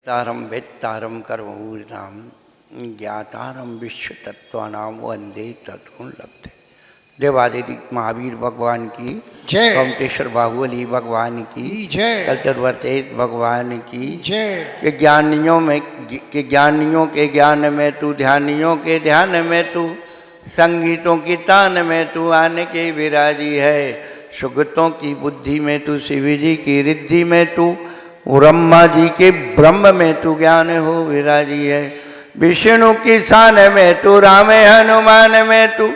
तारम वेत्तारम कर्मूर्धाम ज्ञातारम विश्व तत्वानाम वंदे तत्गुण लब्धे। देवादित्य महावीर भगवान की जय। कमटेश्वर बाहुबली भगवान की जय। कल्चरवर्तेश भगवान की जय। के ज्ञानियों के ज्ञान में तू, ध्यानियों के ध्यान में तू, संगीतों की तान में तू आने के विराजी है। सुगतों की बुद्धि में तू, शिव जी की रिद्धि में तू, ब्रह्मा जी के ब्रह्म में तू ज्ञान हो विराजी है। विष्णु की शान में तू, राम हनुमान में तू,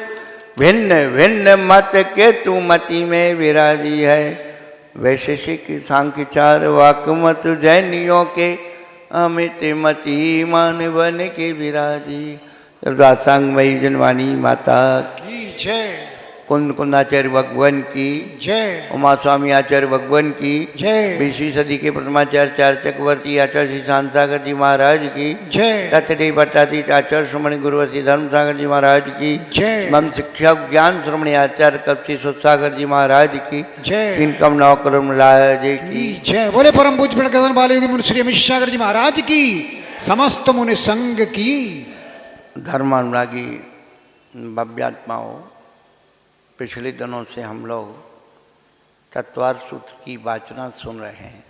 भिन्न भिन्न मत के तू मति में विराजी है। वैशेषिक सांख्यचार वाकमत जैनियों के अमित मति मान बन के विराजी। दासांगमयी जनवानी माता की जय। कुंद कुंदाचार्य भगवान की जय। उमा स्वामी आचार्य भगवान की जय। 20वीं सदी के प्रथमाचार्य चार चक्रवर्ती आचार्य श्री शांतागर जी महाराज की जय। तथडे भट्टातीत आचार्य श्रमण गुरुवती धर्मसागर जी महाराज की जय। मम शिक्षक ज्ञान श्रमणी आचार्य कपसी सुसागर जी महाराज की जय। इनकम नौकरम लाज की जय। बोले परम पूज्य पिंड गगन बालयोगी मुनि श्री अमित सागर जी महाराज की, समस्त मुनि संघ की। धर्मानुरागी भव्यात्माओं, पिछले दिनों से हम लोग तत्वार सूत्र की वाचना सुन रहे हैं।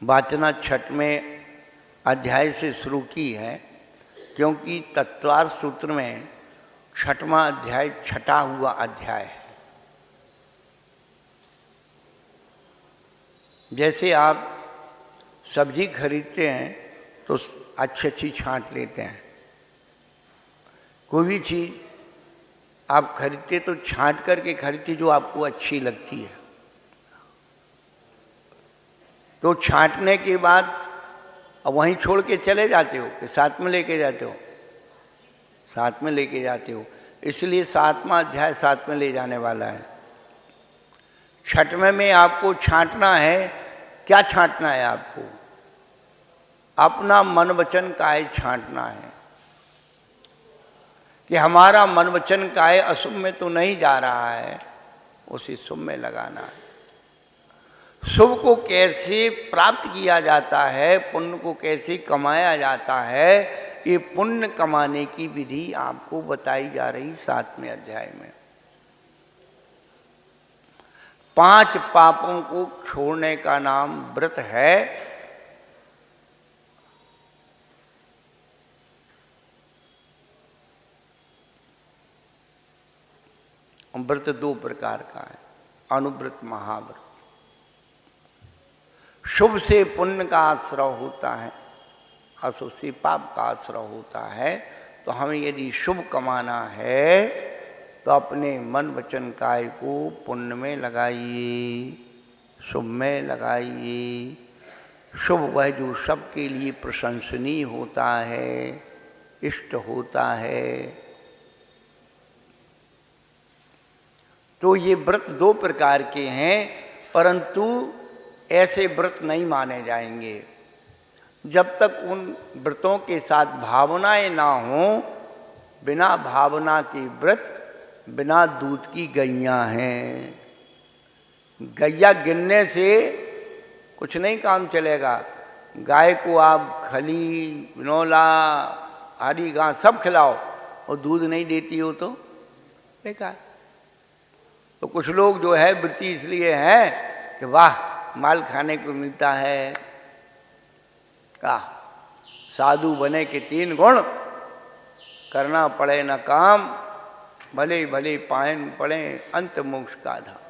वाचना 6वें अध्याय से शुरू की है, क्योंकि तत्वार सूत्र में 6वां अध्याय छटा हुआ अध्याय है। जैसे आप सब्जी खरीदते हैं तो अच्छी छांट लेते हैं। कोई भी चीज़ आप खरीदते तो छांट करके खरीदते जो आपको अच्छी लगती है। तो छांटने के बाद अब वहीं छोड़ के चले जाते हो कि साथ में लेके जाते हो? साथ में लेके जाते हो। इसलिए 7वां अध्याय साथ में ले जाने वाला है। 6वें में आपको छांटना है। क्या छांटना है आपको? अपना मन वचन काया छांटना है कि हमारा मन वचन काया अशुभ में तो नहीं जा रहा है, उसे शुभ में लगाना है। शुभ को कैसे प्राप्त किया जाता है, पुण्य को कैसे कमाया जाता है, ये पुण्य कमाने की विधि आपको बताई जा रही 7वें अध्याय में। 5 पापों को छोड़ने का नाम व्रत है। व्रत 2 प्रकार का है, अनुव्रत, महाव्रत। शुभ से पुण्य का आश्रय होता है, अशुभ से पाप का आश्रय होता है। तो हमें यदि शुभ कमाना है तो अपने मन वचन काया को पुण्य में लगाइए, शुभ में लगाइए। शुभ वह जो सबके लिए प्रशंसनीय होता है, इष्ट होता है। तो ये व्रत 2 प्रकार के हैं, परंतु ऐसे व्रत नहीं माने जाएंगे जब तक उन व्रतों के साथ भावनाएं ना हो। बिना भावना के व्रत बिना दूध की गैया हैं। गैया गिनने से कुछ नहीं काम चलेगा। गाय को आप खली, बिनौला, हरी घास सब खिलाओ और दूध नहीं देती हो तो बेकार। तो कुछ लोग जो है वृत्ति इसलिए है कि वाह माल खाने को मिलता है। का साधु बने के 3 गुण, करना पड़े न काम, भले भले पायन पड़े, अंत मोक्ष का धाम।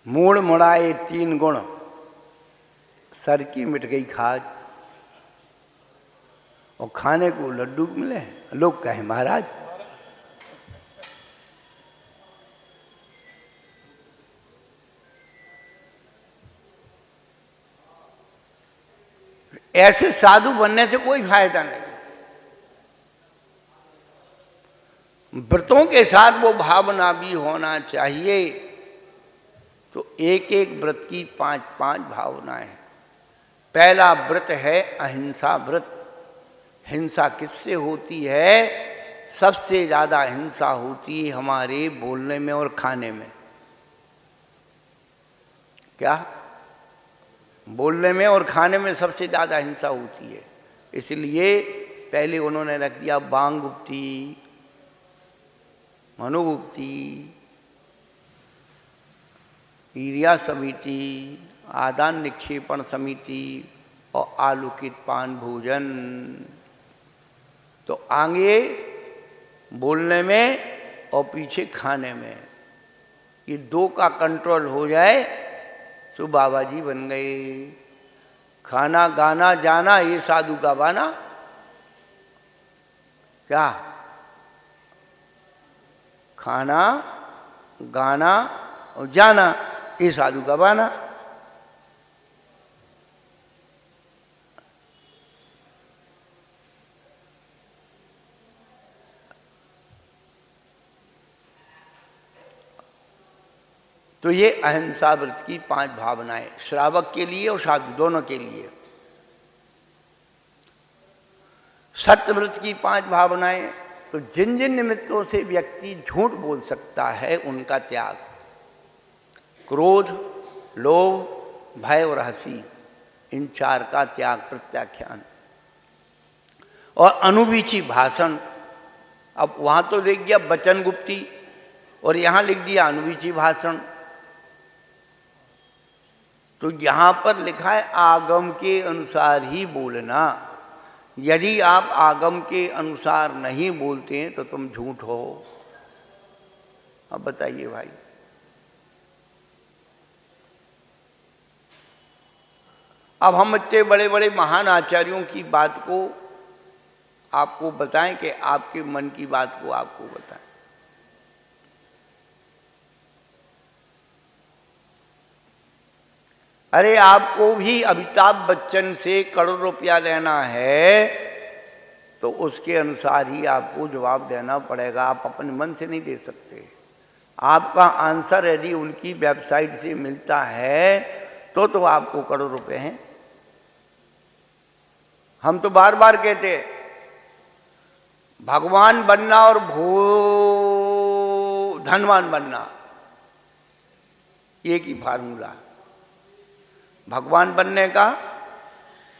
मूड़ मुड़ाए 3 गुण, सर की मिट गई खाज। और खाने को लड्डू मिले, लोग कहे महाराज। ऐसे साधु बनने से कोई फायदा नहीं। व्रतों के साथ वो भावना भी होना चाहिए। तो एक एक व्रत की 5-5 भावनाएं। पहला व्रत है अहिंसा व्रत। हिंसा किससे होती है? सबसे ज्यादा हिंसा होती है हमारे बोलने में और खाने में। क्या? बोलने में और खाने में सबसे ज्यादा हिंसा होती है। इसलिए पहले उन्होंने रख दिया वांगुप्ती, मनोगुप्ती, ईर्ष्या समिति, आदान निक्षेपण समिति और आलोकित पान भोजन। तो आगे बोलने में और पीछे खाने में, ये 2 का कंट्रोल हो जाए तो बाबा जी बन गए। खाना गाना जाना ये साधु का बाना। क्या? खाना गाना और जाना ये साधु का बाना। तो ये अहिंसा व्रत की 5 भावनाएं श्रावक के लिए और साधु दोनों के लिए। सत्य व्रत की 5 भावनाएं, तो जिन जिन निमित्तों से व्यक्ति झूठ बोल सकता है उनका त्याग। क्रोध, लोभ, भय और हंसी, इन 4 का त्याग, प्रत्याख्यान। और अनुवीची भाषण। अब वहां तो लिख दिया वचन गुप्ती और यहां लिख दिया अनुवीची भाषण। तो यहां पर लिखा है आगम के अनुसार ही बोलना। यदि आप आगम के अनुसार नहीं बोलते हैं तो तुम झूठ हो। अब बताइए भाई, अब हम इतने बड़े बड़े महान आचार्यों की बात को आपको बताएं कि आपके मन की बात को आपको बताएं। अरे आपको भी अमिताभ बच्चन से करोड़ रुपया लेना है तो उसके अनुसार ही आपको जवाब देना पड़ेगा। आप अपने मन से नहीं दे सकते। आपका आंसर यदि उनकी वेबसाइट से मिलता है तो आपको करोड़ रुपए हैं। हम तो बार बार कहते हैं भगवान बनना और धनवान बनना एक ही फार्मूला। भगवान बनने का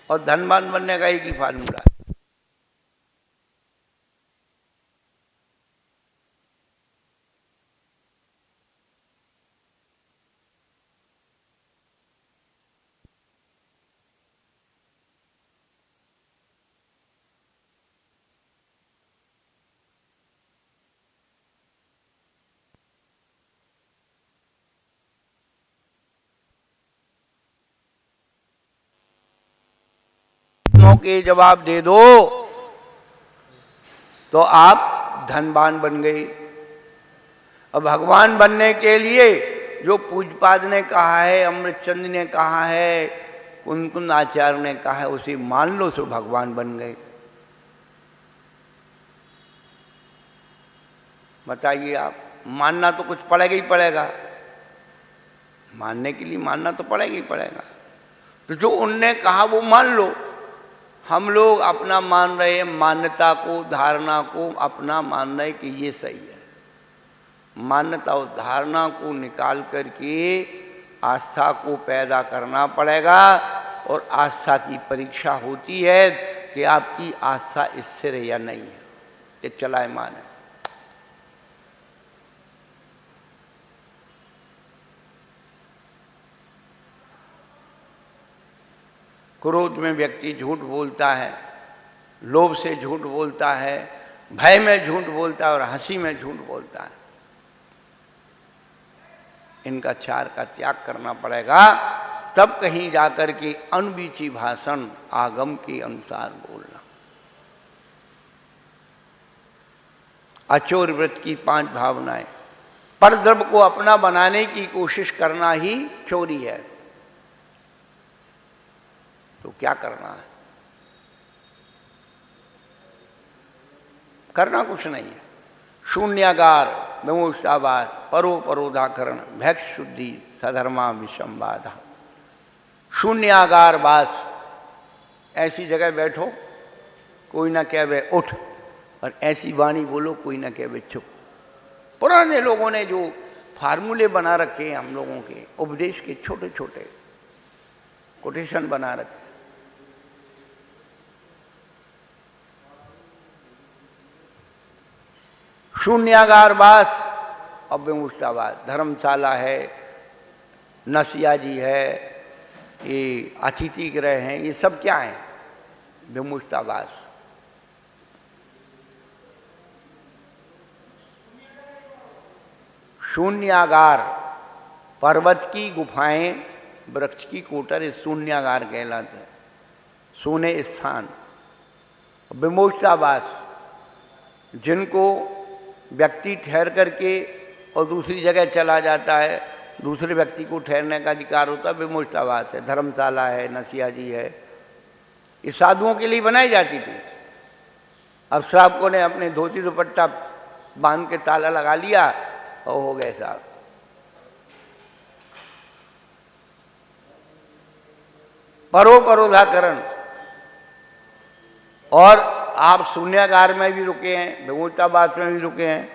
और धनवान बनने का एक ही फार्मूला। के जवाब दे दो तो आप धनवान बन गए। और भगवान बनने के लिए जो पूजपाद ने कहा है, अमृतचंद ने कहा है, कुंद आचार्य ने कहा है, उसे मान लो सो भगवान बन गए। बताइए आप, मानना तो कुछ पड़ेगा ही पड़ेगा। मानने के लिए मानना तो पड़ेगा ही पड़ेगा। तो जो उनने कहा वो मान लो। हम लोग अपना मान रहे हैं, मान्यता को, धारणा को अपना मान रहे कि ये सही है। मान्यता और धारणा को निकाल करके आस्था को पैदा करना पड़ेगा। और आस्था की परीक्षा होती है कि आपकी आस्था स्थिर है या नहीं है, कि चलायमान है। क्रोध में व्यक्ति झूठ बोलता है, लोभ से झूठ बोलता है, भय में झूठ बोलता है और हंसी में झूठ बोलता है। इनका 4 का त्याग करना पड़ेगा, तब कहीं जाकर के अनबीची भाषण, आगम के अनुसार बोलना। अचोर व्रत की 5 भावनाएं। परद्रव्य को अपना बनाने की कोशिश करना ही चोरी है। तो क्या करना है? करना कुछ नहीं है। शून्यागार विमोक्षावाद परोपरोधाकरण भैक्ष शुद्धि सधर्मा विषमवाद। शून्यागार वास, ऐसी जगह बैठो कोई ना कहवे उठ, और ऐसी वाणी बोलो कोई ना कहवे चुप। पुराने लोगों ने जो फार्मूले बना रखे हैं हम लोगों के उपदेश के, छोटे छोटे कोटेशन बना रखे। शून्यागार वास और विमुक्तावाद, धर्मशाला है, नसिया जी है, ये अतिथि गृह हैं, ये सब क्या है? विमुक्तावास। शून्यागार, पर्वत की गुफाएं, वृक्ष की कोटर, इस शून्यागार कहलाते हैं, शून्य स्थान। विमोक्षावास, जिनको व्यक्ति ठहर करके और दूसरी जगह चला जाता है, दूसरे व्यक्ति को ठहरने का अधिकार होता है, विमोक्षावास है। धर्मशाला है, नसिया जी है, ये साधुओं के लिए बनाई जाती थी। अब श्रावकों ने अपने धोती दुपट्टा बांध के ताला लगा लिया और हो गए साहब। परोपरोधाकरण, और आप शून्यागार में भी रुके हैं, विमोक्षावास में भी रुके हैं,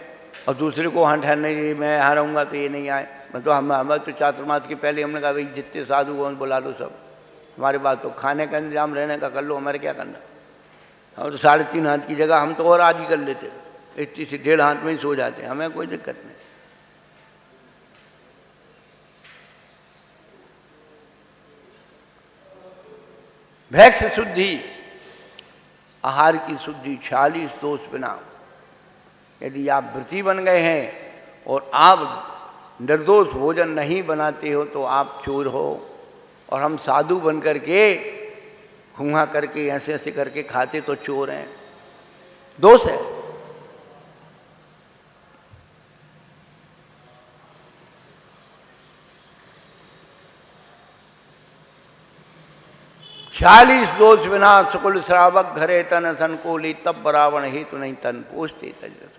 और दूसरे को वहाँ ठहरने के लिए मैं यहाँ रहूँगा तो ये नहीं आए। मतलब हमें तो चातुर्मास के पहले हमने कहा भाई जितने साधु को बुला लो सब, हमारे बात तो खाने का इंतजाम रहने का कर लो, हमारे क्या करना। हम तो 3.5 हाथ की जगह हम तो और आधी कर लेते, इतनी से 1.5 हाथ में ही सो जाते, हमें कोई दिक्कत नहीं। भैक्ष शुद्धि, आहार की शुद्धि, 46 दोष बिना। यदि आप व्रती बन गए हैं और आप निर्दोष भोजन नहीं बनाते हो तो आप चोर हो, और हम साधु बन करके हुआ करके ऐसे ऐसे करके खाते तो चोर हैं, दोष है। चालीस दोष बिना सुकुल श्रावक घरे तन सन को ली, तब रावण ही तो नहीं तन पोषते तजरस।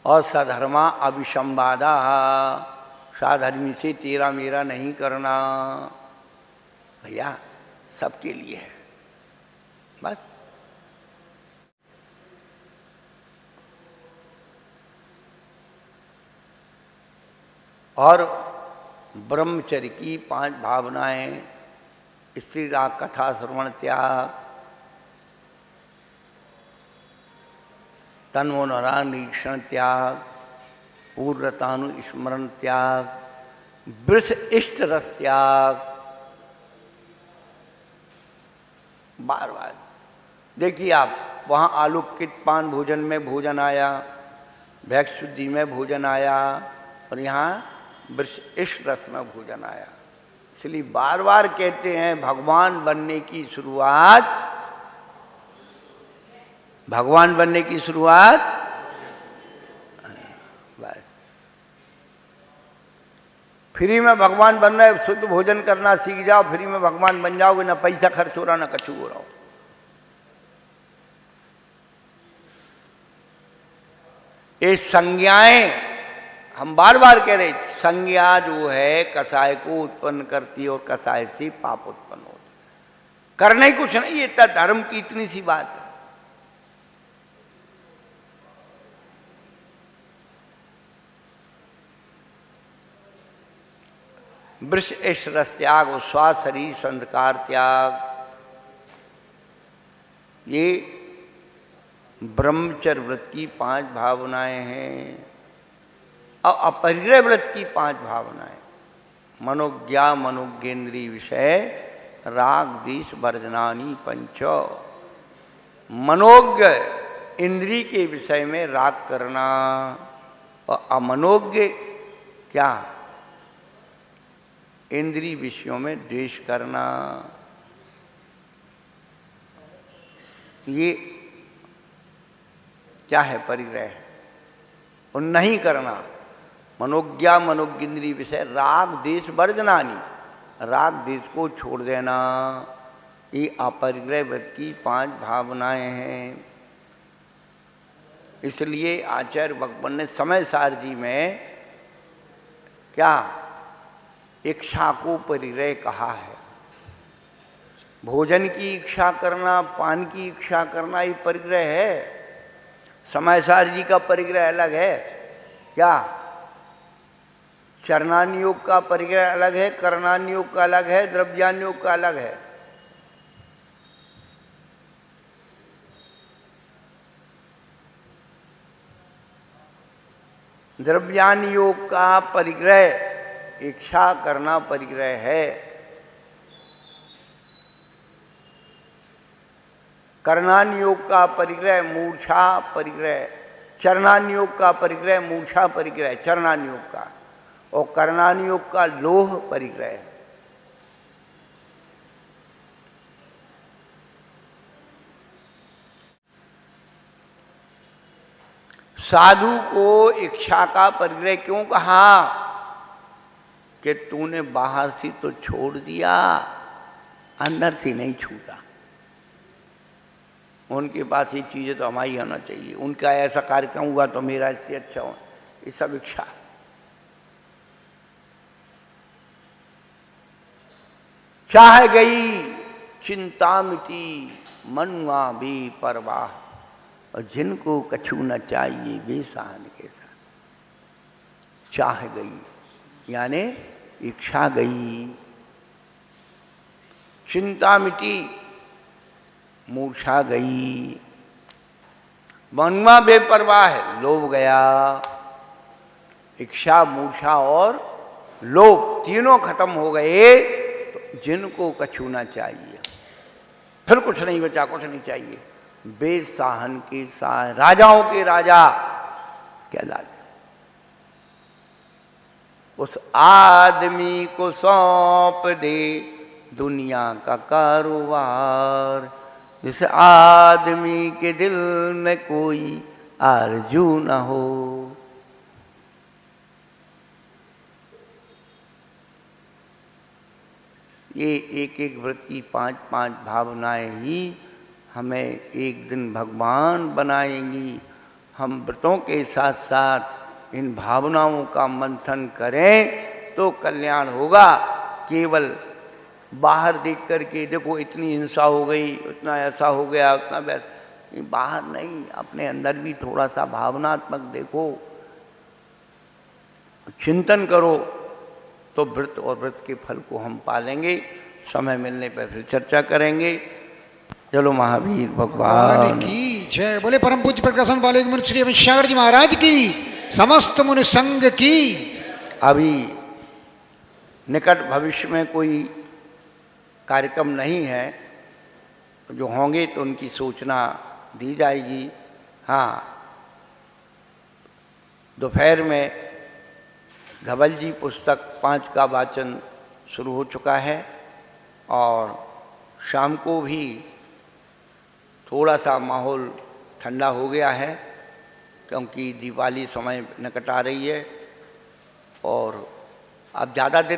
और सधर्मा अभिसंवादा, साधर्मी से तेरा मेरा नहीं करना। भैया सबके लिए है बस। और ब्रह्मचर्य की 5 भावनाएं, स्त्री राग कथा श्रवण त्याग, तन मन निरीक्षण त्याग, पूर्वतानु स्मरण त्याग, वृष इष्ट रस त्याग। बार बार देखिए आप, वहाँ आलुकित पान भोजन में भोजन आया, भैक्ष शुद्धि में भोजन आया, और यहाँ वृष इष्ट रस में भोजन आया। इसलिए बार बार कहते हैं भगवान बनने की शुरुआत, भगवान बनने की शुरुआत बस। फ्री में भगवान बन रहे, शुद्ध भोजन करना सीख जाओ, फ्री में भगवान बन जाओगे, ना पैसा खर्च हो रहा ना कछु हो रहा हो। ये संज्ञाएं हम बार बार कह रहे, संज्ञा जो है कसाय को उत्पन्न करती है और कसाय से पाप उत्पन्न होता। करना ही कुछ नहीं, ये तो धर्म की इतनी सी बात है। वृष इष्ट रस त्याग और स्वास्थ्य शरीर संस्कार त्याग, ये ब्रह्मचर्य व्रत की 5 भावनाएं हैं। और अपरिग्रह व्रत की 5 भावनाएं, मनोज्ञा मनोज्ञेन्द्रिय विषय राग द्वेष वर्जनानि पंच। मनोज्ञ इंद्रिय के विषय में राग करना, और अमनोज्ञ क्या इंद्रिय विषयों में द्वेष करना। ये क्या है? परिग्रह। और नहीं करना, मनोज्ञा मनोज्ञेन्द्रिय विषय राग द्वेष वर्जनानि, राग द्वेष को छोड़ देना। ये अपरिग्रह व्रत की 5 भावनाएं हैं। इसलिए आचार्य भगवान ने समय सारजी में क्या इच्छा को परिग्रह कहा है। भोजन की इच्छा करना, पान की इच्छा करना, ये परिग्रह है। समय सारजी का परिग्रह अलग है। क्या चरणान योग का परिग्रह अलग है, करणान योग का अलग है, द्रव्यान योग का अलग है। द्रव्यान योग का परिग्रह इच्छा करना परिग्रह है। करणान योग का परिग्रह मूर्छा परिग्रह, चरणान योग का परिग्रह मूर्छा परिग्रह चरणान योग का, और करणान योग का लोह परिग्रह। साधु को इच्छा का परिग्रह क्यों कहा? कि तूने बाहर से तो छोड़ दिया, अंदर से नहीं छूटा। उनके पास ये चीज़ें तो हमारी होना चाहिए, उनका ऐसा कार्यक्रम हुआ तो मेरा इससे अच्छा हो, ये सब इच्छा। चाह गई चिंता मिटी मनुआ भी परवाह, और जिनको कछु न चाहिए बेसहान के साथ। चाह गई यानी इच्छा गई, चिंता मिटी मूर्छा गई, मनुआ बेपरवाह है लोभ गया। इच्छा, मूर्छा और लोभ तीनों खत्म हो गए, तो जिनको कछु ना चाहिए, फिर कुछ नहीं बचा, कुछ नहीं चाहिए। बेसाहन के साह, राजाओं के राजा कहलाते। उस आदमी को सौंप दे दुनिया का कारोबार, जिस आदमी के दिल में कोई आरजू न हो। ये एक एक व्रत की 5-5 भावनाएं ही हमें एक दिन भगवान बनाएंगी। हम व्रतों के साथ साथ इन भावनाओं का मंथन करें तो कल्याण होगा। केवल बाहर देख करके देखो इतनी हिंसा हो गई, उतना ऐसा हो गया, उतना वैसा, बाहर नहीं, अपने अंदर भी थोड़ा सा भावनात्मक देखो, चिंतन करो, तो व्रत और व्रत के फल को हम पालेंगे। समय मिलने पर फिर चर्चा करेंगे। चलो महावीर भगवान की जय। बोले परम पूज्य प्रकाशन वाले मुनि श्री अमित सागर जी महाराज की, समस्त मुनि संघ की। अभी निकट भविष्य में कोई कार्यक्रम नहीं है, जो होंगे तो उनकी सूचना दी जाएगी। हाँ, दोपहर में धवल जी पुस्तक 5 का वाचन शुरू हो चुका है, और शाम को भी थोड़ा सा माहौल ठंडा हो गया है, क्योंकि दिवाली समय निकट आ रही है, और अब ज़्यादा दिन